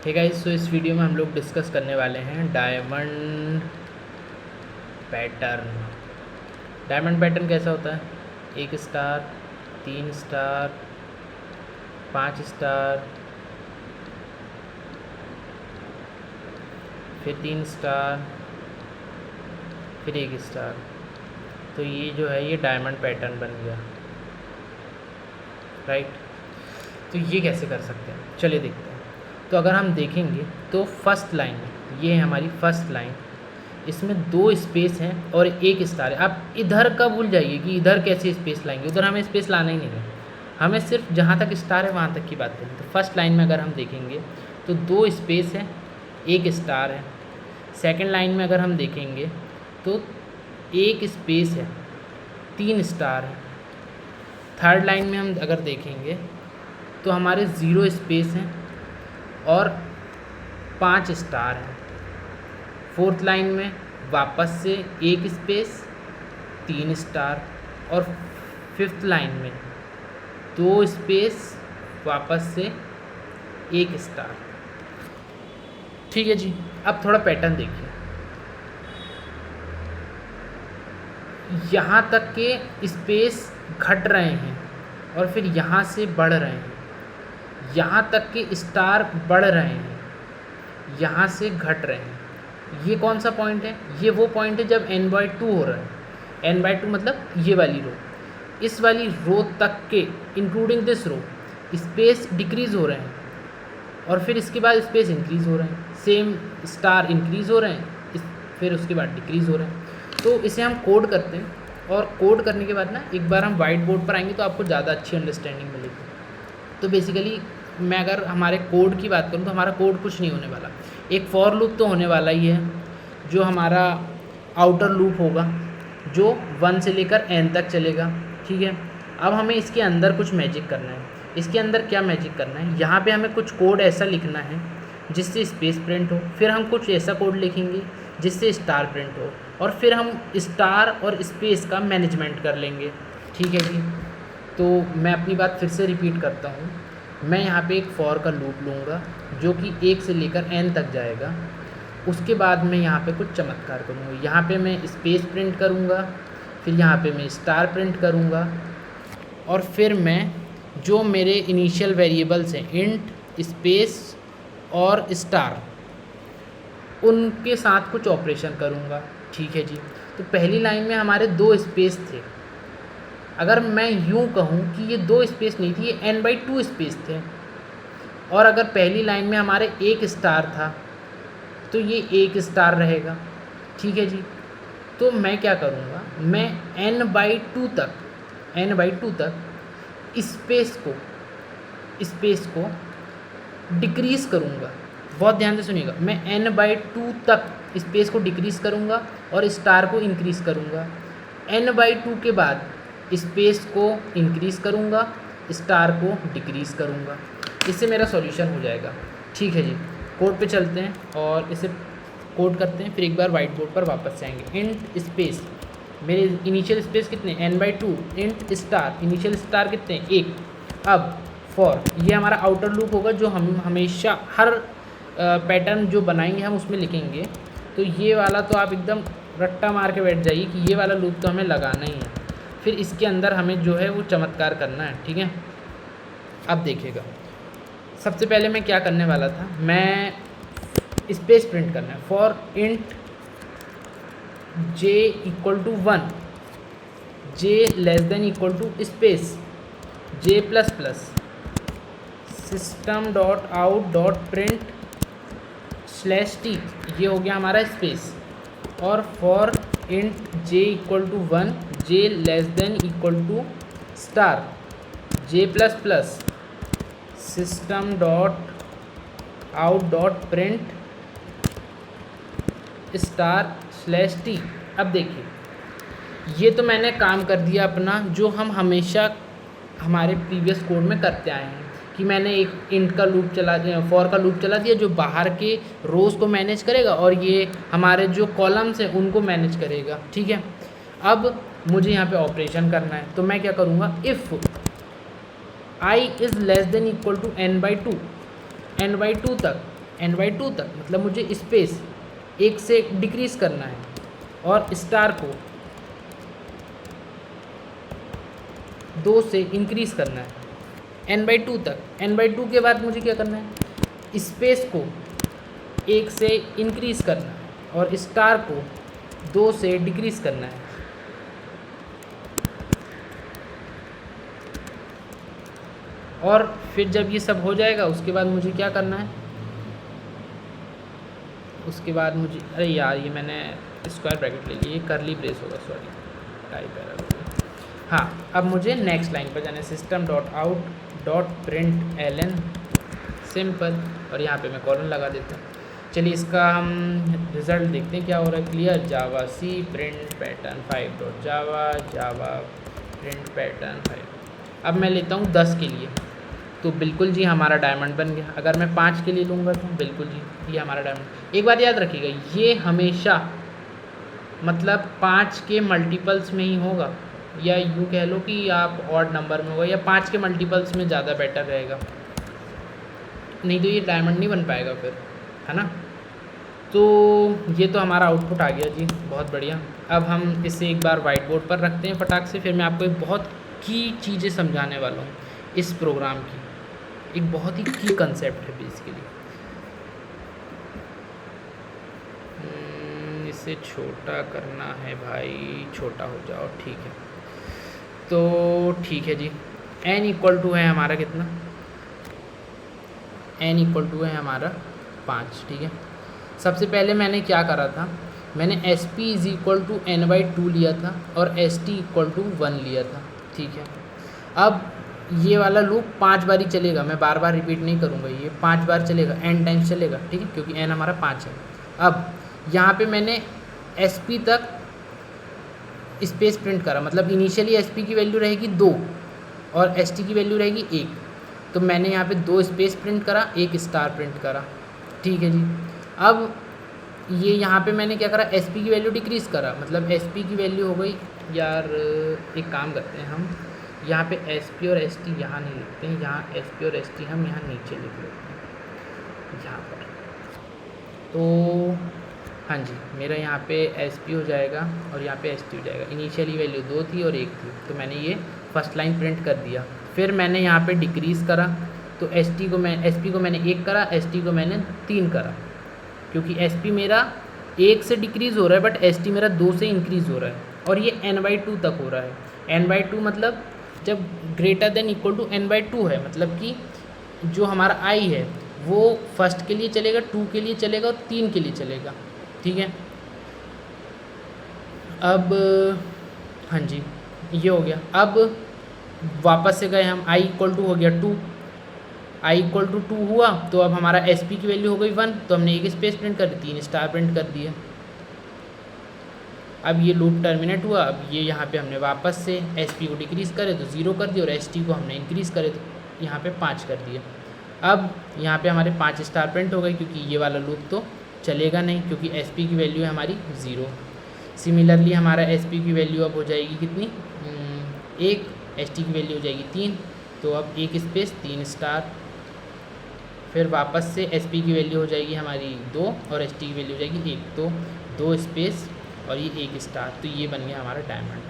Hey guys, सो इस video में हम लोग डिस्कस करने वाले हैं डायमंड पैटर्न। डायमंड पैटर्न कैसा होता है? 1 स्टार, 3 स्टार, 5 स्टार, फिर 3 स्टार, फिर 1 स्टार। तो ये जो है ये डायमंड पैटर्न बन गया, राइट। तो ये कैसे कर सकते हैं, चलिए देखते हैं। तो अगर हम देखेंगे तो फर्स्ट लाइन, ये है हमारी फर्स्ट लाइन, इसमें 2 स्पेस हैं और 1 स्टार है। आप इधर का भूल जाइए कि इधर कैसे स्पेस लाएंगे, उधर हमें स्पेस लाना ही नहीं है, हमें सिर्फ जहाँ तक स्टार है वहाँ तक की बात करें। तो फर्स्ट लाइन में अगर हम देखेंगे तो 2 स्पेस है, 1 स्टार है। सेकंड लाइन में अगर हम देखेंगे तो 1 स्पेस है, 3 स्टार है। थर्ड लाइन में हम अगर देखेंगे तो हमारे 0 स्पेस हैं और 5 स्टार हैं। फोर्थ लाइन में वापस से 1 स्पेस, 3 स्टार, और फिफ्थ लाइन में 2 स्पेस, वापस से 1 स्टार। ठीक है जी। अब थोड़ा पैटर्न देखिए, यहाँ तक के स्पेस घट रहे हैं और फिर यहाँ से बढ़ रहे हैं, यहाँ तक के स्टार बढ़ रहे हैं, यहाँ से घट रहे हैं। ये कौन सा पॉइंट है? ये वो पॉइंट है जब n/2 हो रहा है। n/2 मतलब ये वाली रो, इस वाली रो तक के including this row space decrease हो रहे हैं और फिर इसके बाद स्पेस इंक्रीज़ हो रहे हैं। सेम स्टार इंक्रीज़ हो रहे हैं, फिर उसके बाद डिक्रीज़ हो रहे हैं। तो इसे हम कोड करते हैं और कोड करने के बाद ना एक बार हम वाइट बोर्ड पर आएंगे तो आपको ज़्यादा अच्छी अंडरस्टैंडिंग मिलेगी। तो बेसिकली मैं अगर हमारे कोड की बात करूँ तो हमारा कोड कुछ नहीं होने वाला। एक फॉर लूप तो होने वाला ही है जो हमारा आउटर लूप होगा, जो 1 से लेकर n तक चलेगा। ठीक है। अब हमें इसके अंदर कुछ मैजिक करना है। इसके अंदर क्या मैजिक करना है? यहाँ पे हमें कुछ कोड ऐसा लिखना है जिससे स्पेस प्रिंट हो, फिर हम कुछ ऐसा कोड लिखेंगे जिससे स्टार प्रिंट हो, और फिर हम स्टार और स्पेस का मैनेजमेंट कर लेंगे। ठीक है जी। तो मैं अपनी बात फिर से रिपीट करता हूँ। मैं यहाँ पे एक फॉर का लूप लूँगा जो कि 1 से लेकर n तक जाएगा। उसके बाद मैं यहाँ पे कुछ चमत्कार करूँगा। यहाँ पे मैं स्पेस प्रिंट करूँगा, फिर यहाँ पे मैं स्टार प्रिंट करूँगा, और फिर मैं जो मेरे इनिशियल वेरिएबल्स हैं इंट, स्पेस और स्टार, उनके साथ कुछ ऑपरेशन करूँगा। ठीक है जी। तो पहली लाइन में हमारे 2 स्पेस थे। अगर मैं यूँ कहूँ कि ये 2 स्पेस नहीं थी, ये n/2 स्पेस थे। और अगर पहली लाइन में हमारे 1 स्टार था तो ये 1 स्टार रहेगा। ठीक है जी। तो मैं क्या करूँगा, मैं n/2 तक स्पेस को डिक्रीज़ करूँगा। बहुत ध्यान से सुनिएगा, मैं n/2 तक स्पेस को डिक्रीज़ करूँगा और स्टार को इंक्रीज़ करूँगा। n/2 के बाद स्पेस को इंक्रीज़ करूँगा, स्टार को डिक्रीज़ करूँगा। इससे मेरा सॉल्यूशन हो जाएगा। ठीक है जी। कोड पे चलते हैं और इसे कोड करते हैं। फिर एक बार वाइट बोर्ड पर वापस से आएंगे। इंट स्पेस, मेरे इनिशियल स्पेस कितने? n/2 int star, initial star कितने? 1। अब फॉर, ये हमारा आउटर लूप होगा जो हम हमेशा हर पैटर्न जो बनाएंगे हम उसमें लिखेंगे। तो ये वाला तो आप एकदम रट्टा मार के बैठ जाइए कि ये वाला लूप तो हमें लगाना ही है। फिर इसके अंदर हमें जो है वो चमत्कार करना है। ठीक है। अब देखिएगा, सबसे पहले मैं क्या करने वाला था, मैं स्पेस प्रिंट करना है। For int j = 1, j <= space j++ system.out.print/t, ये हो गया हमारा स्पेस। और for int j = 1, j <= star j++ system.out.print**t। अब देखिए, ये तो मैंने काम कर दिया अपना जो हम हमेशा हमारे प्रीवियस कोड में करते आए हैं कि मैंने एक इंट का लूप चला दिया, फॉर का लूप चला दिया जो बाहर के रोज़ को मैनेज करेगा और ये हमारे जो कॉलम्स हैं उनको मैनेज करेगा। ठीक है। अब मुझे यहाँ पे ऑपरेशन करना है, तो मैं क्या करूँगा, इफ़ i > n/2 तक n/2 तक, मतलब मुझे स्पेस 1 से डिक्रीज़ करना है और स्टार को 2 से इंक्रीज़ करना है n/2 तक। n/2 के बाद मुझे क्या करना है, स्पेस को 1 से इंक्रीज़ करना है और स्टार को 2 से डिक्रीज़ करना है। और फिर जब ये सब हो जाएगा उसके बाद मुझे क्या करना है, उसके बाद मुझे, अरे यार ये मैंने स्क्वायर ब्रैकेट ले लिया, ये करली ब्रेस होगा, सॉरी टाइप एरर हो गया। हाँ, अब मुझे नेक्स्ट लाइन पर जाना है, system dot out dot print ln simple, और यहाँ पे मैं कॉलन लगा देता हूँ। चलिए इसका हम रिज़ल्ट देखते हैं क्या हो रहा है। Clear javac print pattern 5 dot java print pattern 5। अब मैं लेता हूँ 10 के लिए, तो बिल्कुल जी हमारा डायमंड बन गया। अगर मैं 5 के लिए लूँगा तो बिल्कुल जी ये हमारा डायमंड। एक बात याद रखिएगा, ये हमेशा मतलब 5 के मल्टीपल्स में ही होगा, या यूँ कह लो कि आप ऑड नंबर में होगा, या 5 के मल्टीपल्स में ज़्यादा बेटर रहेगा, नहीं तो ये डायमंड नहीं बन पाएगा फिर, है ना। तो ये तो हमारा आउटपुट आ गया जी, बहुत बढ़िया। अब हम इसे एक बार वाइट बोर्ड पर रखते हैं फटाक से, फिर मैं आपको एक बहुत की चीज़ें समझाने वाला हूँ इस प्रोग्राम की, एक बहुत ही की कंसेप्ट है बेसिकली। इसे छोटा करना है भाई, छोटा हो जाओ, ठीक है। तो ठीक है जी, n इक्वल टू है हमारा कितना, n इक्वल टू है हमारा 5, ठीक है। सबसे पहले मैंने क्या करा था, मैंने SP is equal to n/2 लिया था और ST इक्वल टू 1 लिया था, ठीक है। अब ये वाला लूप 5 बार ही चलेगा, मैं बार बार रिपीट नहीं करूँगा, ये 5 बार चलेगा, n टाइम्स चलेगा, ठीक है, क्योंकि n हमारा 5 है। अब यहाँ पे मैंने SP तक स्पेस प्रिंट करा, मतलब इनिशियली SP की वैल्यू रहेगी 2 और ST की वैल्यू रहेगी 1, तो मैंने यहाँ पे 2 स्पेस प्रिंट करा, 1 स्टार प्रिंट करा, ठीक है जी। अब ये यहाँ पे मैंने क्या करा, SP की वैल्यू डिक्रीज़ करा, मतलब SP की वैल्यू हो गई, यार एक काम करते हैं हम, यहाँ पे SP और ST यहाँ नहीं लिखते हैं, यहाँ SP और ST हम यहाँ नीचे लिख लेते हैं यहाँ पर। तो हाँ जी, मेरा यहाँ पे SP हो जाएगा और यहाँ पे ST हो जाएगा। इनिशियली वैल्यू 2 थी और 1 थी, तो मैंने ये फर्स्ट लाइन प्रिंट कर दिया। फिर मैंने यहाँ पे डिक्रीज़ करा, तो SP को मैंने 1 करा, ST को मैंने 3 करा, क्योंकि SP मेरा 1 से डिक्रीज़ हो रहा है बट ST मेरा 2 से इंक्रीज़ हो रहा है, और ये n/2 तक हो रहा है। n/2 मतलब जब greater than equal to n/2 है, मतलब कि जो हमारा I है वो फर्स्ट के लिए चलेगा, 2 के लिए चलेगा और 3 के लिए चलेगा, ठीक है। अब हाँ जी ये हो गया। अब वापस से गए हम, I इक्वल टू हो गया 2, I इक्वल टू 2 हुआ, तो अब हमारा SP की वैल्यू हो गई 1, तो हमने एक स्पेस प्रिंट कर दी, 3 स्टार प्रिंट कर दिए। अब ये लूप टर्मिनेट हुआ। अब ये यहाँ पे हमने वापस से SP को डिक्रीज़ करे तो 0 कर दिया, और ST को हमने इंक्रीज़ करे तो यहाँ पे 5 कर दिए। अब यहाँ पे हमारे 5 स्टार प्रिंट हो गए, क्योंकि ये वाला लूप तो चलेगा नहीं, क्योंकि SP की वैल्यू है हमारी 0। सिमिलरली हमारा SP की वैल्यू अब हो जाएगी कितनी, 1, ST की वैल्यू हो जाएगी 3, तो अब 1 स्पेस 3 स्टार, फिर वापस से SP की वैल्यू हो जाएगी हमारी 2 और ST की वैल्यू हो जाएगी 1, तो 2 स्पेस और ये 1 स्टार, तो ये बन गया हमारा डायमंड।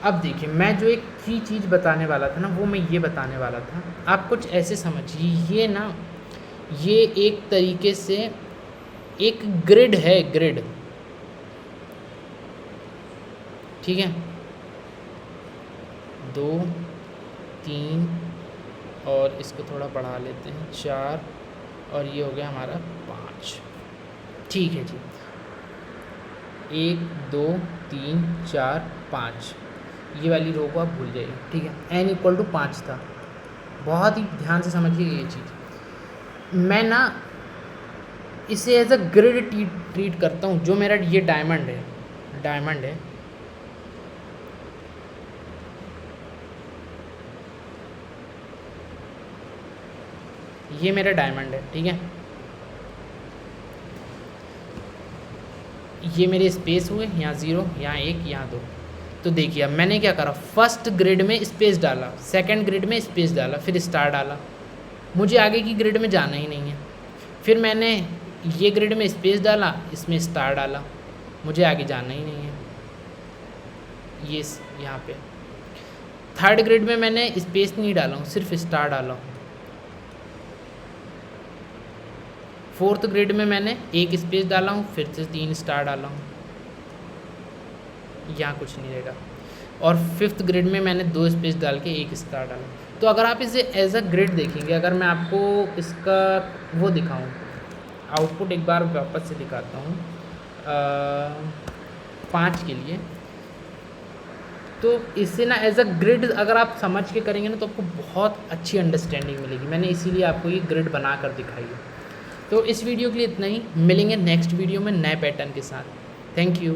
अब देखिए, मैं जो एक की चीज़ बताने वाला था ना, वो मैं ये बताने वाला था, आप कुछ ऐसे समझिए, ये ना ये एक तरीके से एक ग्रिड है, ग्रिड, ठीक है, 2 3 और इसको थोड़ा बढ़ा लेते हैं 4, और ये हो गया हमारा 5, ठीक है जी। 1 2 3 4 5, ये वाली रो को आप भूल जाइए, ठीक है। n इक्वल टू 5 था, बहुत ही ध्यान से समझिए ये चीज़। मैं ना इसे एज अ ग्रिड ट्रीट करता हूँ, जो मेरा ये डायमंड है, ये मेरा डायमंड है, ठीक है। ये मेरे स्पेस हुए, यहाँ 0, यहाँ 1, यहाँ 2। तो देखिए अब मैंने क्या करा, फर्स्ट ग्रिड में स्पेस डाला, सेकंड ग्रिड में स्पेस डाला, फिर स्टार डाला, मुझे आगे की ग्रिड में जाना ही नहीं है। फिर मैंने ये ग्रिड में स्पेस डाला, इसमें स्टार डाला, मुझे आगे जाना ही नहीं है। ये यहाँ पे थर्ड ग्रिड में मैंने स्पेस नहीं डाला हूँ, सिर्फ स्टार डाला हूँ। फोर्थ ग्रिड में मैंने एक स्पेस डाला हूँ, फिर से 3 स्टार डाला हूँ, यहाँ कुछ नहीं रहेगा। और फिफ्थ ग्रिड में मैंने 2 स्पेस डाल के 1 स्टार डाला। तो अगर आप इसे एज अ ग्रिड देखेंगे, अगर मैं आपको इसका वो दिखाऊं, आउटपुट एक बार वापस से दिखाता हूँ 5 के लिए, तो इससे ना एज अ ग्रिड अगर आप समझ के करेंगे ना तो आपको बहुत अच्छी अंडरस्टैंडिंग मिलेगी। मैंने इसीलिए आपको ये ग्रिड बना कर दिखाई है। तो इस वीडियो के लिए इतना ही, मिलेंगे नेक्स्ट वीडियो में नए पैटर्न के साथ। Thank you.